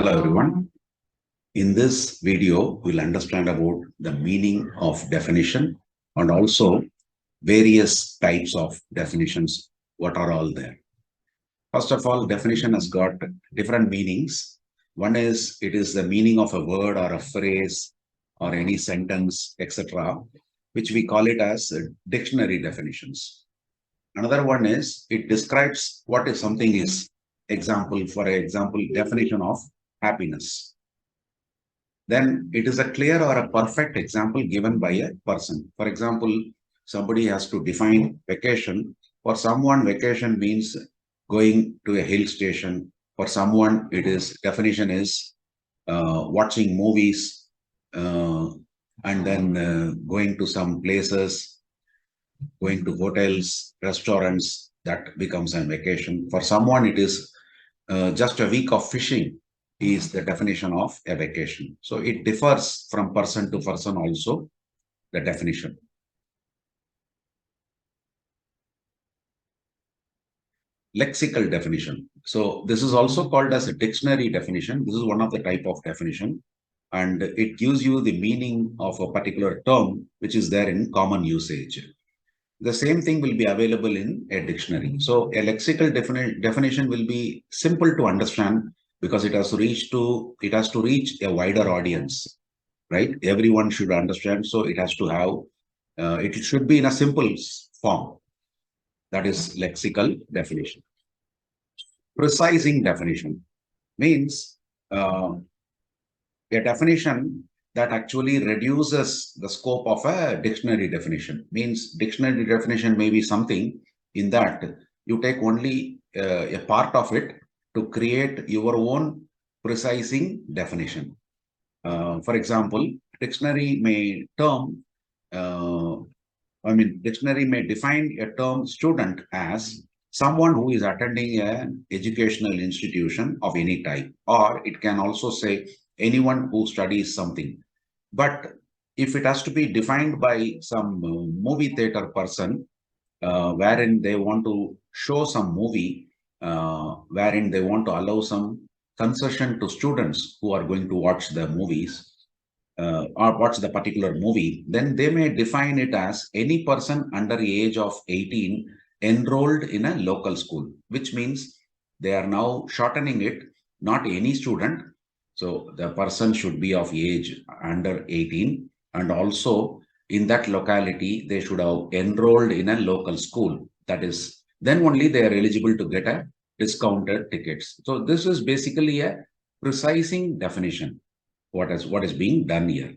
Hello everyone. In this video, we'll understand about the meaning of definition and also various types of definitions. What are all there? First of all, definition has got different meanings. One is it is the meaning of a word or a phrase or any sentence, etc., which we call it as dictionary definitions. Another one is it describes what is something is. For example, definition of happiness. Then it is a clear or a perfect example given by a person. For example, somebody has to define vacation. For someone, vacation means going to a hill station. For someone, definition is watching movies and then going to some places, going to hotels, restaurants. That becomes a vacation. For someone, it is just a week of fishing is the definition of a vacation. So it differs from person to person also, the definition. Lexical definition. So this is also called as a dictionary definition. This is one of the type of definition, and it gives you the meaning of a particular term which is there in common usage. The same thing will be available in a dictionary. So a lexical definition will be simple to understand because it has to reach a wider audience, right? Everyone should understand. So it has to have, it should be in a simple form. That is lexical definition. Precising definition means a definition that actually reduces the scope of a dictionary definition. Means dictionary definition may be something in that you take only a part of it to create your own precising definition. For example, dictionary may define a term student as someone who is attending an educational institution of any type, or it can also say anyone who studies something. But if it has to be defined by some movie theater person, wherein they want to show some movie, wherein they want to allow some concession to students who are going to watch the movies or watch the particular movie, then they may define it as any person under the age of 18 enrolled in a local school, which means they are now shortening it, not any student. So the person should be of age under 18, and also in that locality, they should have enrolled in a local school. That is, then only they are eligible to get a discounted tickets. So this is basically a precising definition. What is being done here.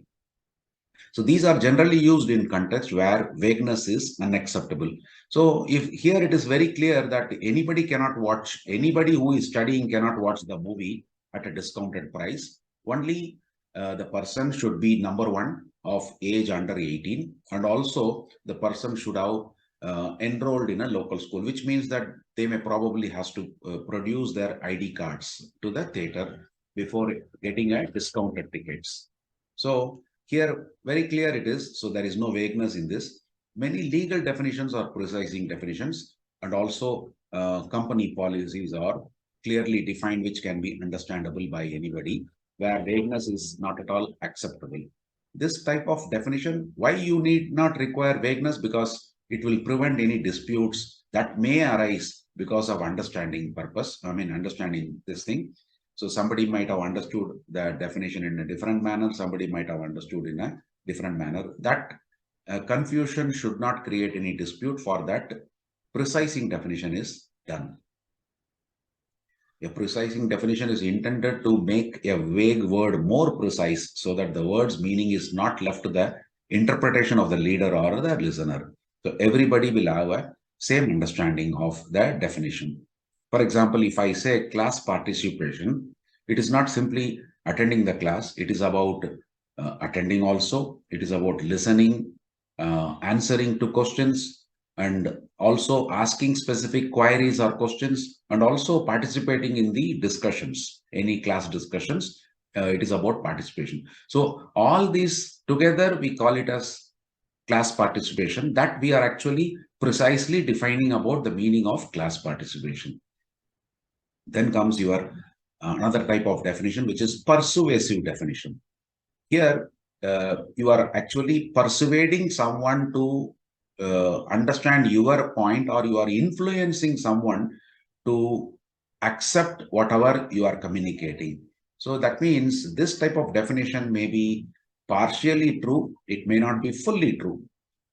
So these are generally used in context where vagueness is unacceptable. So if here it is very clear that anybody who is studying cannot watch the movie at a discounted price. Only the person should be number one of age under 18, and also the person should have enrolled in a local school, which means that they may probably has to produce their ID cards to the theater before getting a discounted tickets. So here very clear it is. So there is no vagueness in this. Many legal definitions are precising definitions, and also company policies are clearly defined, which can be understandable by anybody, where vagueness is not at all acceptable. This type of definition, why you need not require vagueness? Because it will prevent any disputes that may arise because of understanding understanding this thing. So somebody might have understood the definition in a different manner. Somebody might have understood in a different manner. That confusion should not create any dispute. For that, precising definition is done. A precising definition is intended to make a vague word more precise so that the word's meaning is not left to the interpretation of the leader or the listener. So everybody will have a same understanding of the definition. For example, if I say class participation, it is not simply attending the class. It is about attending also. It is about listening, answering to questions, and also asking specific queries or questions, and also participating in the discussions, any class discussions. It is about participation. So all these together, we call it as class participation, that we are actually precisely defining about the meaning of class participation. Then comes your another type of definition, which is persuasive definition. Here, you are actually persuading someone to understand your point, or you are influencing someone to accept whatever you are communicating. So that means this type of definition may be partially true, it may not be fully true.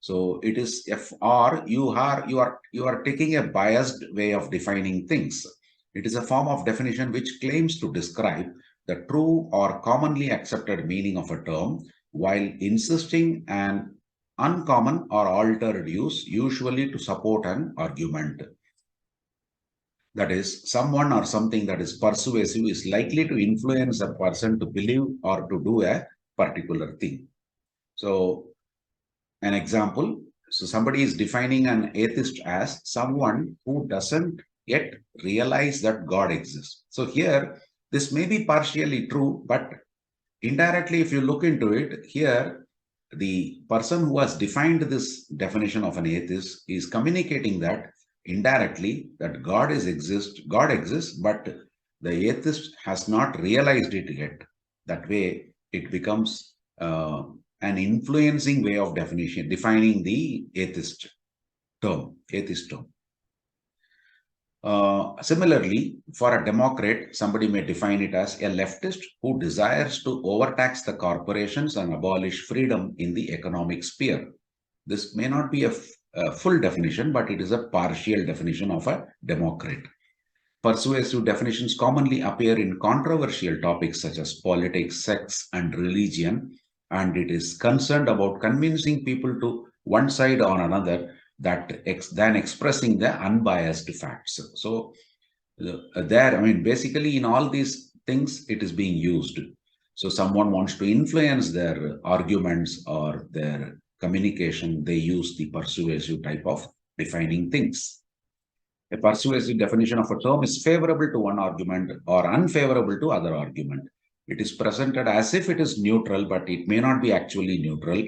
So it is if or you are taking a biased way of defining things. It is a form of definition which claims to describe the true or commonly accepted meaning of a term while insisting an uncommon or altered use, usually to support an argument. That is, someone or something that is persuasive is likely to influence a person to believe or to do a particular thing. So, an example, so somebody is defining an atheist as someone who doesn't yet realize that God exists. So here, this may be partially true, but indirectly, if you look into it, here, the person who has defined this definition of an atheist is communicating that indirectly that God exists, but the atheist has not realized it yet. That way, it becomes an influencing way of defining the atheist term. Similarly, for a Democrat, somebody may define it as a leftist who desires to overtax the corporations and abolish freedom in the economic sphere. This may not be a full definition, but it is a partial definition of a Democrat. Persuasive definitions commonly appear in controversial topics such as politics, sex, and religion, and it is concerned about convincing people to one side or another than expressing the unbiased facts. So basically in all these things, it is being used. So someone wants to influence their arguments or their communication, they use the persuasive type of defining things. A persuasive definition of a term is favorable to one argument or unfavorable to other argument. It is presented as if it is neutral, but it may not be actually neutral.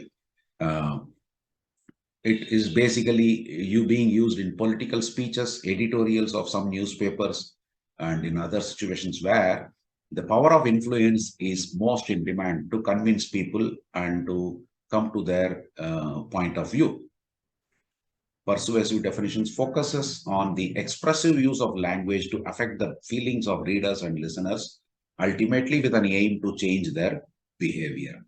It is basically being used in political speeches, editorials of some newspapers, and in other situations where the power of influence is most in demand to convince people and to come to their point of view. Persuasive definitions focuses on the expressive use of language to affect the feelings of readers and listeners, ultimately with an aim to change their behavior.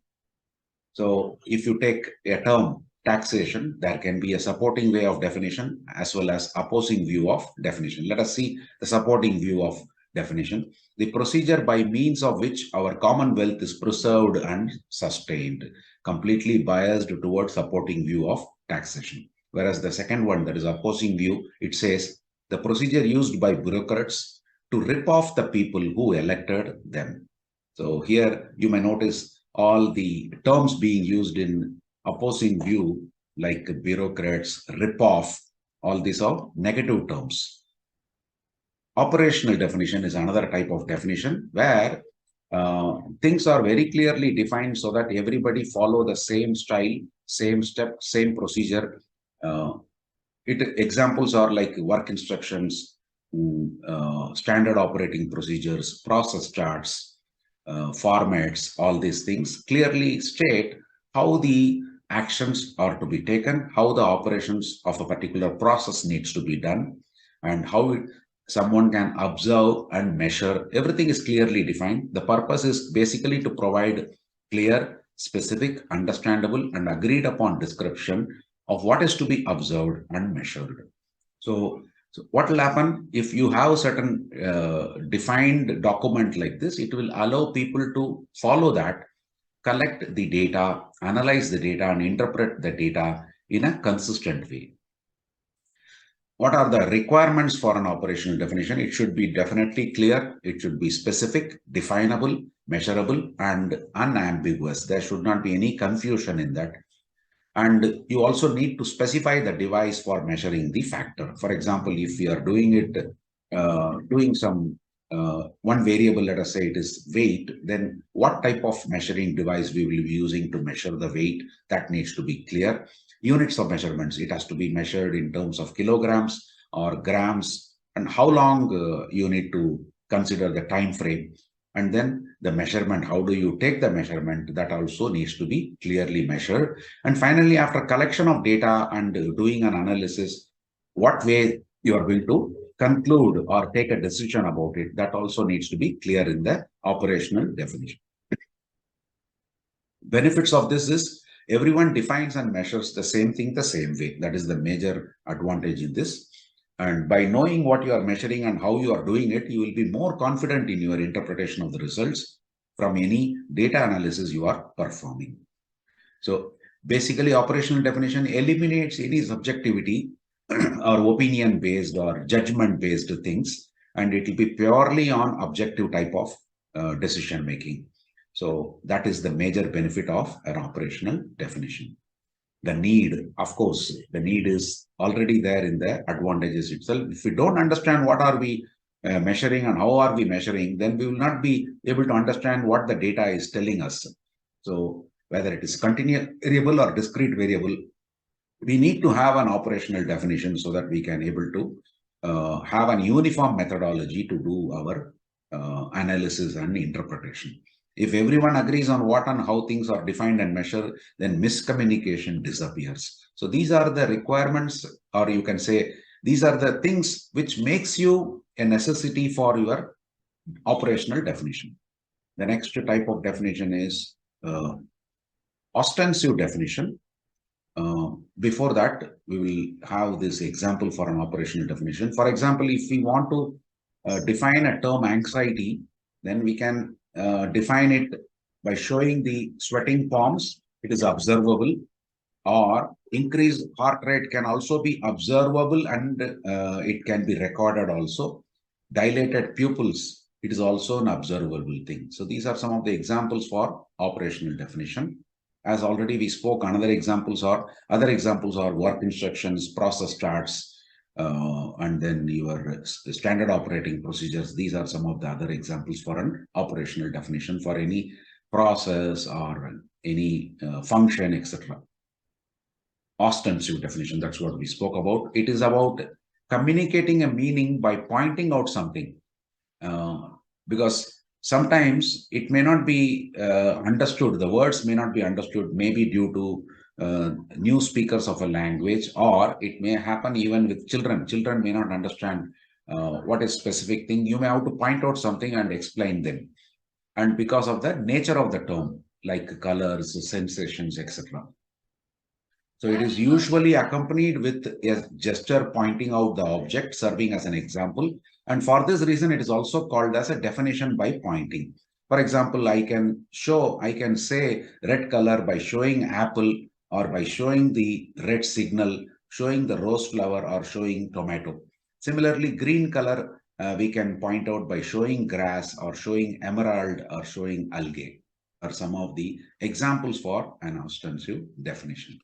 So if you take a term, taxation, there can be a supporting way of definition as well as opposing view of definition. Let us see the supporting view of definition. The procedure by means of which our commonwealth is preserved and sustained, completely biased towards supporting view of taxation. Whereas the second one, that is opposing view, it says the procedure used by bureaucrats to rip off the people who elected them. So here you may notice all the terms being used in opposing view, like bureaucrats, rip off, all these are negative terms. Operational definition is another type of definition where things are very clearly defined so that everybody follow the same style, same step, same procedure. Examples are like work instructions, standard operating procedures, process charts, formats, all these things clearly state how the actions are to be taken, how the operations of a particular process needs to be done, and how someone can observe and measure. Everything is clearly defined. The purpose is basically to provide clear, specific, understandable, and agreed upon description of what is to be observed and measured. So what will happen if you have a certain defined document like this? It will allow people to follow that, collect the data, analyze the data, and interpret the data in a consistent way. What are the requirements for an operational definition? It should be definitely clear. It should be specific, definable, measurable, and unambiguous. There should not be any confusion in that. And you also need to specify the device for measuring the factor. For example, if we are doing it, doing some one variable, let us say it is weight, then what type of measuring device we will be using to measure the weight, that needs to be clear. Units of measurements, it has to be measured in terms of kilograms or grams, and how long you need to consider the time frame. And then the measurement, how do you take the measurement? That also needs to be clearly measured. And finally, after collection of data and doing an analysis, what way you are going to conclude or take a decision about it, that also needs to be clear in the operational definition. Benefits of this is everyone defines and measures the same thing the same way. That is the major advantage in this. And by knowing what you are measuring and how you are doing it, you will be more confident in your interpretation of the results from any data analysis you are performing. So basically, operational definition eliminates any subjectivity or opinion-based or judgment-based things, and it will be purely on objective type of decision-making. So that is the major benefit of an operational definition. The need, of course, the need is already there in the advantages itself. If we don't understand what are we measuring and how are we measuring, then we will not be able to understand what the data is telling us. So whether it is continuous variable or discrete variable, we need to have an operational definition so that we can able to have an uniform methodology to do our analysis and interpretation. If everyone agrees on what and how things are defined and measured, then miscommunication disappears. So these are the requirements, or you can say, these are the things which makes you a necessity for your operational definition. The next type of definition is ostensive definition. Before that, we will have this example for an operational definition. For example, if we want to define a term anxiety, then we can define it by showing the sweating palms. It is observable, or increased heart rate can also be observable, and it can be recorded also. Dilated pupils, it is also an observable thing. So these are some of the examples for operational definition. As already we spoke, other examples are work instructions, process charts, and then your standard operating procedures. These are some of the other examples for an operational definition for any process or any function, etc. Ostensive definition, that's what we spoke about. It is about communicating a meaning by pointing out something, because sometimes it may not be understood, the words may not be understood, maybe due to new speakers of a language, or it may happen even with children. Children may not understand what is specific thing. You may have to point out something and explain them. And because of the nature of the term, like colors, sensations, etc. So it is usually accompanied with a gesture pointing out the object, serving as an example. And for this reason, it is also called as a definition by pointing. For example, I can say red color by showing apple, or by showing the red signal, showing the rose flower, or showing tomato. Similarly, green color, we can point out by showing grass, or showing emerald, or showing algae, are some of the examples for an ostensive definition.